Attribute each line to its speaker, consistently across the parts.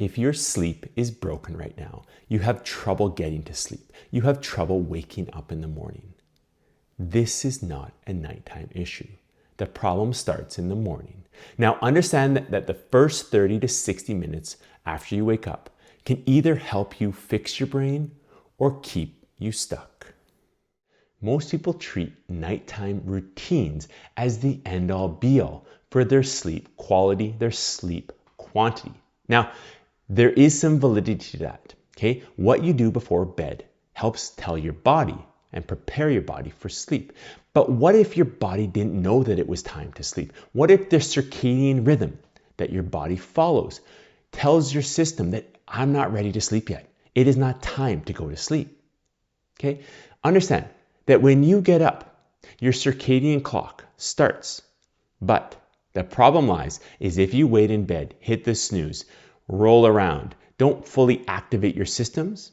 Speaker 1: If your sleep is broken right now, you have trouble getting to sleep, you have trouble waking up in the morning, this is not a nighttime issue. The problem starts in the morning. Now understand that the first 30 to 60 minutes after you wake up can either help you fix your brain or keep you stuck. Most people treat nighttime routines as the end-all be-all for their sleep quality, their sleep quantity. Now, there is some validity to that, okay? What you do before bed helps tell your body and prepare your body for sleep. But what if your body didn't know that it was time to sleep? What if the circadian rhythm that your body follows tells your system that I'm not ready to sleep yet? It is not time to go to sleep, okay? Understand that when you get up, your circadian clock starts. But the problem lies is if you wait in bed, hit the snooze, roll around, don't fully activate your systems,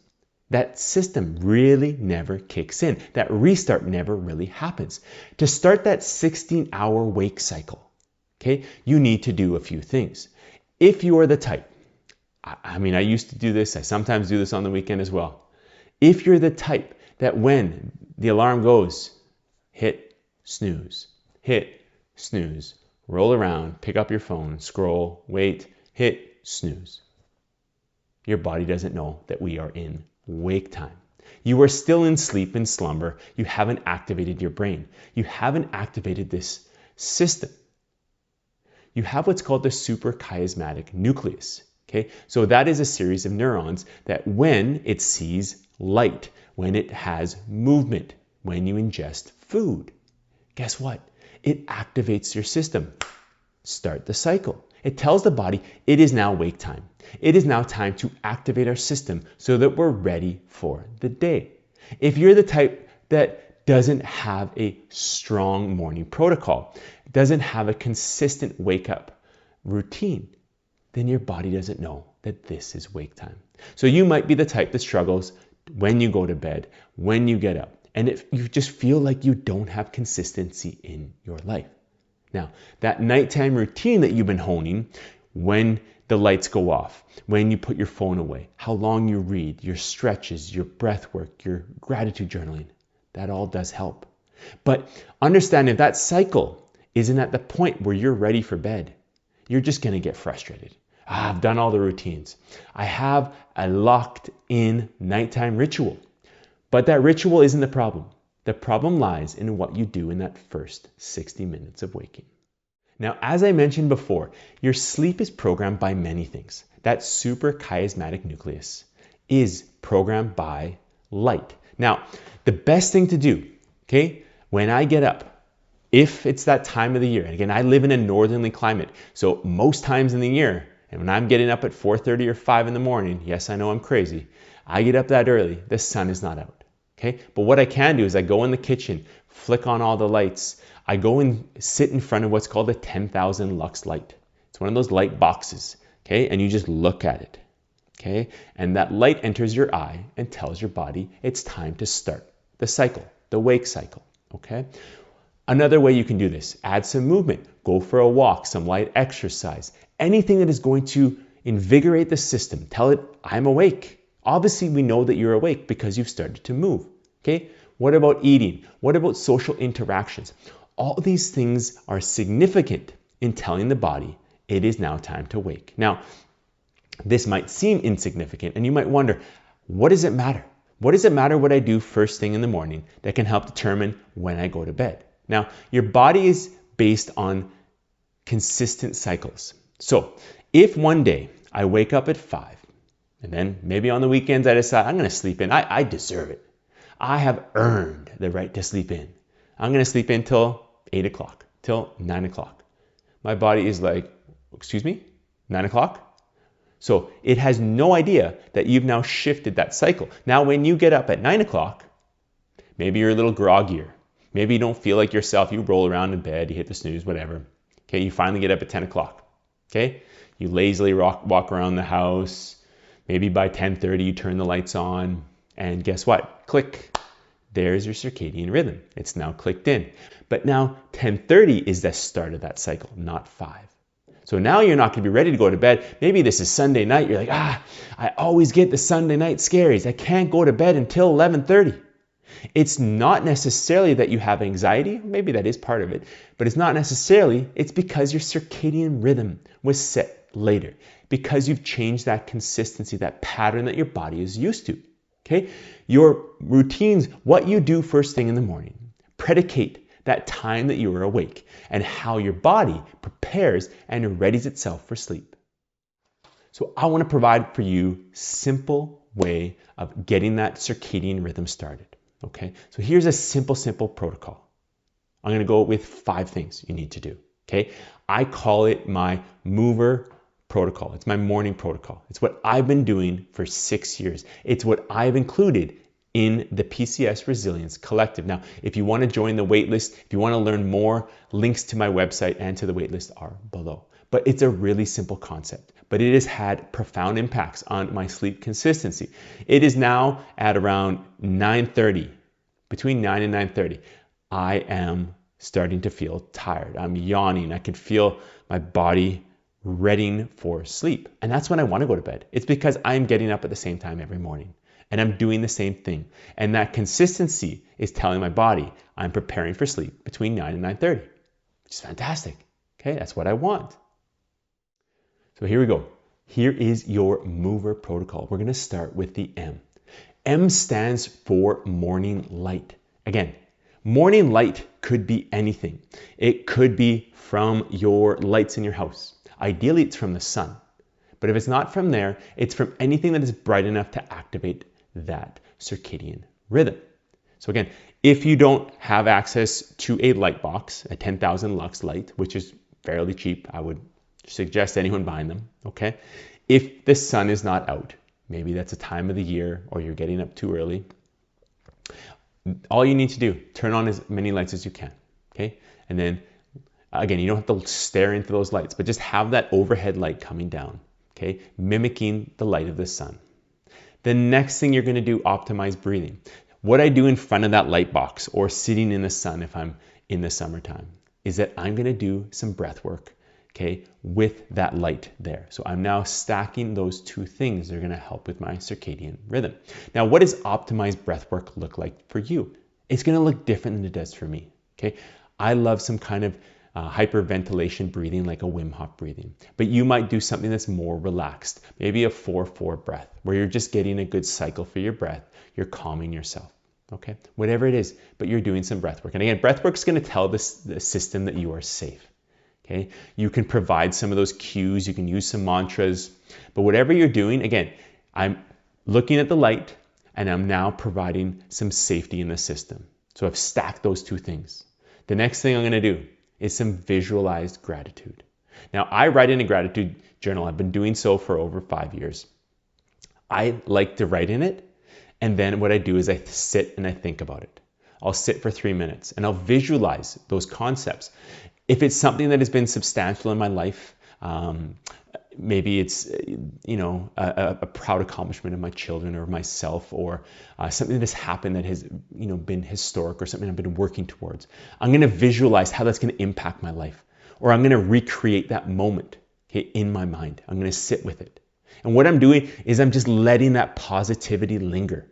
Speaker 1: that system really never kicks in. That restart never really happens. To start that 16-hour wake cycle, okay, you need to do a few things. If you are the type, I used to do this, I sometimes do this on the weekend as well. If you're the type that when the alarm goes, hit snooze, roll around, pick up your phone, scroll, wait, hit snooze. Your body doesn't know that we are in wake time. You are still in sleep and slumber. You haven't activated your brain. You haven't activated this system. You have what's called the suprachiasmatic nucleus. Okay, so that is a series of neurons that when it sees light, when it has movement, when you ingest food, guess what? It activates your system. Start the cycle. It tells the body it is now wake time. It is now time to activate our system so that we're ready for the day. If you're the type that doesn't have a strong morning protocol, doesn't have a consistent wake up routine, then your body doesn't know that this is wake time. So you might be the type that struggles when you go to bed, when you get up, and if you just feel like you don't have consistency in your life. Now, that nighttime routine that you've been honing, when the lights go off, when you put your phone away, how long you read, your stretches, your breath work, your gratitude journaling, that all does help. But understand if that cycle isn't at the point where you're ready for bed, you're just going to get frustrated. I've done all the routines. I have a locked in nighttime ritual. But that ritual isn't the problem. The problem lies in what you do in that first 60 minutes of waking. Now, as I mentioned before, your sleep is programmed by many things. That suprachiasmatic nucleus is programmed by light. Now, the best thing to do, okay, when I get up, if it's that time of the year, and again, I live in a northerly climate, so most times in the year, and when I'm getting up at 4:30 or 5 in the morning, yes, I know I'm crazy, I get up that early, the sun is not out, okay? But what I can do is I go in the kitchen, flick on all the lights, I go and sit in front of what's called a 10,000 lux light. It's one of those light boxes, okay? And you just look at it, okay? And that light enters your eye and tells your body it's time to start the cycle, the wake cycle, okay? Another way you can do this, add some movement. Go for a walk, some light exercise. Anything that is going to invigorate the system. Tell it, I'm awake. Obviously, we know that you're awake because you've started to move, okay? What about eating? What about social interactions? All these things are significant in telling the body it is now time to wake. Now, this might seem insignificant and you might wonder, what does it matter? What does it matter what I do first thing in the morning that can help determine when I go to bed? Now, your body is based on consistent cycles. So if one day I wake up at 5 and then maybe on the weekends I decide I'm going to sleep in, I deserve it. I have earned the right to sleep in. I'm going to sleep in till 8 o'clock, till 9 o'clock. My body is like, excuse me, 9 o'clock? So it has no idea that you've now shifted that cycle. Now, when you get up at 9 o'clock, maybe you're a little groggier. Maybe you don't feel like yourself. You roll around in bed, you hit the snooze, whatever. Okay, you finally get up at 10 o'clock. Okay, you lazily walk around the house. Maybe by 10:30 you turn the lights on. And guess what? Click. There's your circadian rhythm. It's now clicked in. But now 10:30 is the start of that cycle, not 5. So now you're not going to be ready to go to bed. Maybe this is Sunday night. You're like, I always get the Sunday night scaries. I can't go to bed until 11:30. It's not necessarily that you have anxiety. Maybe that is part of it, but it's not necessarily. It's because your circadian rhythm was set later, because you've changed that consistency, that pattern that your body is used to. Okay? Your routines, what you do first thing in the morning, predicate that time that you are awake and how your body prepares and readies itself for sleep. So I want to provide for you a simple way of getting that circadian rhythm started. Okay, so here's a simple protocol. I'm going to go with 5 things you need to do. Okay, I call it my mover protocol. It's my morning protocol. It's what I've been doing for 6 years. It's what I've included in the PCS Resilience Collective. Now, if you want to join the waitlist, if you want to learn more, links to my website and to the waitlist are below. But it's a really simple concept, but it has had profound impacts on my sleep consistency. It is now at around 9:30, between 9 and 9:30. I am starting to feel tired. I'm yawning. I can feel my body readying for sleep. And that's when I want to go to bed. It's because I'm getting up at the same time every morning. And I'm doing the same thing. And that consistency is telling my body I'm preparing for sleep between 9 and 9:30, which is fantastic. Okay, that's what I want. So here we go. Here is your mover protocol. We're going to start with the M. M stands for morning light. Again, morning light could be anything. It could be from your lights in your house. Ideally, it's from the sun. But if it's not from there, it's from anything that is bright enough to activate that circadian rhythm. So again, if you don't have access to a light box, a 10,000 lux light, which is fairly cheap, I would suggest anyone buying them, okay? If the sun is not out, maybe that's a time of the year or you're getting up too early, all you need to do, turn on as many lights as you can, okay? And then, again, you don't have to stare into those lights, but just have that overhead light coming down, okay? Mimicking the light of the sun. The next thing you're going to do, optimize breathing. What I do in front of that light box or sitting in the sun if I'm in the summertime is that I'm going to do some breath work, okay, with that light there. So I'm now stacking those 2 things that are going to help with my circadian rhythm. Now, what does optimized breath work look like for you? It's going to look different than it does for me, okay? I love some kind of hyperventilation breathing, like a Wim Hof breathing. But you might do something that's more relaxed, maybe a 4-4 breath, where you're just getting a good cycle for your breath. You're calming yourself, okay? Whatever it is, but you're doing some breath work. And again, breath work is going to tell the system that you are safe, okay? You can provide some of those cues. You can use some mantras. But whatever you're doing, again, I'm looking at the light, and I'm now providing some safety in the system. So I've stacked those 2 things. The next thing I'm going to do is some visualized gratitude. Now, I write in a gratitude journal. I've been doing so for over 5 years. I like to write in it, and then what I do is I sit and I think about it. I'll sit for 3 minutes, and I'll visualize those concepts. If it's something that has been substantial in my life, maybe it's a proud accomplishment of my children or myself, or something that's happened that has been historic or something I've been working towards. I'm going to visualize how that's going to impact my life, or I'm going to recreate that moment, okay, in my mind. I'm going to sit with it, and what I'm doing is I'm just letting that positivity linger.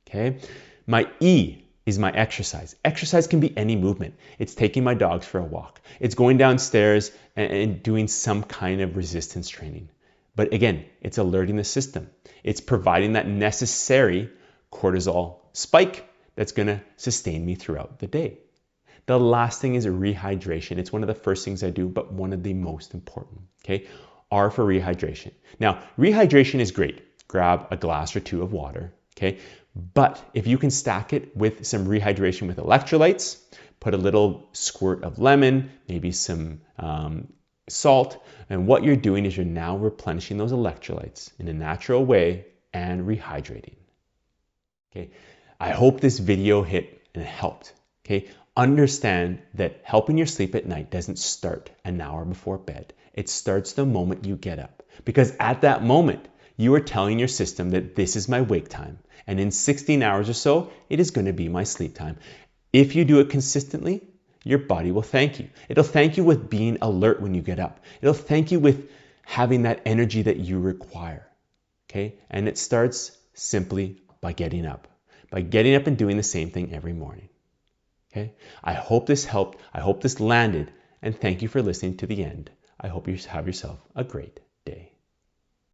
Speaker 1: Okay, my E is my exercise. Exercise can be any movement. It's taking my dogs for a walk. It's going downstairs and doing some kind of resistance training. But again, it's alerting the system. It's providing that necessary cortisol spike that's going to sustain me throughout the day. The last thing is rehydration. It's one of the first things I do, but one of the most important. Okay, R for rehydration. Now, rehydration is great. Grab a glass or 2 of water. Okay, but if you can stack it with some rehydration with electrolytes, put a little squirt of lemon, maybe some salt, and what you're doing is you're now replenishing those electrolytes in a natural way and rehydrating. Okay, I hope this video hit and helped. Okay, understand that helping your sleep at night doesn't start an hour before bed. It starts the moment you get up, because at that moment, you are telling your system that this is my wake time, and in 16 hours or so, it is going to be my sleep time. If you do it consistently, your body will thank you. It'll thank you with being alert when you get up. It'll thank you with having that energy that you require. Okay? And it starts simply by getting up and doing the same thing every morning. Okay? I hope this helped. I hope this landed. And thank you for listening to the end. I hope you have yourself a great